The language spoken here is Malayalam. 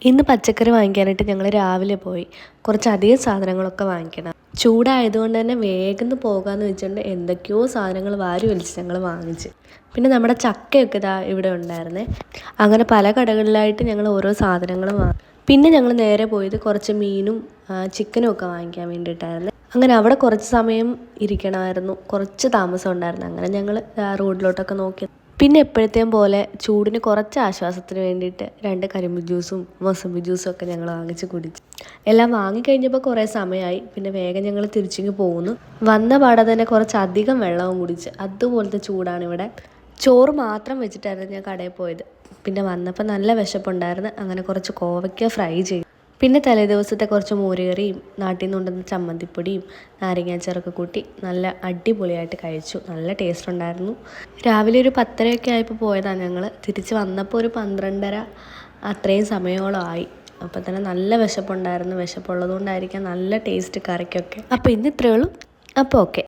ഇന്ന് പച്ചക്കറി വാങ്ങിക്കാനായിട്ട് ഞങ്ങൾ രാവിലെ പോയി. കുറച്ചധികം സാധനങ്ങളൊക്കെ വാങ്ങിക്കണം. ചൂടായതുകൊണ്ട് തന്നെ വേഗം പോകാമെന്ന് വെച്ചുകൊണ്ട് എന്തൊക്കെയോ സാധനങ്ങൾ വാരി വലിച്ച് ഞങ്ങൾ വാങ്ങിച്ച്. പിന്നെ നമ്മുടെ ചക്കയൊക്കെ ഇതാ ഇവിടെ ഉണ്ടായിരുന്നേ. അങ്ങനെ പല കടകളിലായിട്ട് ഞങ്ങൾ ഓരോ സാധനങ്ങളും വാങ്ങി. പിന്നെ ഞങ്ങൾ നേരെ പോയത് കുറച്ച് മീനും ചിക്കനും ഒക്കെ വാങ്ങിക്കാൻ വേണ്ടിയിട്ടായിരുന്നു. അങ്ങനെ അവിടെ കുറച്ച് സമയം ഇരിക്കണമായിരുന്നു. കുറച്ച് താമസം ഉണ്ടായിരുന്നു. അങ്ങനെ ഞങ്ങൾ റോഡിലോട്ടൊക്കെ നോക്കി. പിന്നെ എപ്പോഴത്തെയും പോലെ ചൂടിന് കുറച്ച് ആശ്വാസത്തിന് വേണ്ടിയിട്ട് 2 കരിമ്പ് ജ്യൂസും മൊസമ്പി ജ്യൂസും ഒക്കെ ഞങ്ങൾ വാങ്ങിച്ച് കുടിച്ചു. എല്ലാം വാങ്ങിക്കഴിഞ്ഞപ്പോൾ കുറേ സമയമായി. പിന്നെ വേഗം ഞങ്ങൾ തിരിച്ചിങ്ങ് പോകുന്നു. വന്ന പാടെ തന്നെ കുറച്ചധികം വെള്ളവും കുടിച്ച്. അതുപോലത്തെ ചൂടാണ് ഇവിടെ. ചോറ് മാത്രം വെച്ചിട്ടായിരുന്നു ഞാൻ കടയിൽ പോയത്. പിന്നെ വന്നപ്പോൾ നല്ല വിശപ്പുണ്ടായിരുന്നു. അങ്ങനെ കുറച്ച് കോവയ്ക്ക ഫ്രൈ ചെയ്തു. പിന്നെ തലേദിവസത്തെ കുറച്ച് മോരുകറിയും നാട്ടിൽ നിന്ന് കൊണ്ടുവന്ന ചമ്മന്തിപ്പൊടിയും നാരങ്ങാച്ചാറൊക്കെ കൂട്ടി നല്ല അടിപൊളിയായിട്ട് കഴിച്ചു. നല്ല ടേസ്റ്റ് ഉണ്ടായിരുന്നു. രാവിലെ ഒരു 10:30 ആയപ്പോൾ പോയതാണ് ഞങ്ങൾ. തിരിച്ച് വന്നപ്പോൾ ഒരു 12:30 അത്രയും സമയോളമായി. അപ്പോൾ തന്നെ നല്ല വിശപ്പുണ്ടായിരുന്നു. വിശപ്പുള്ളത് കൊണ്ടായിരിക്കാം നല്ല ടേസ്റ്റ് കറിക്കൊക്കെ. അപ്പോൾ ഇന്ന് ഇത്രയേ ഉള്ളൂ. അപ്പോൾ ഓക്കെ.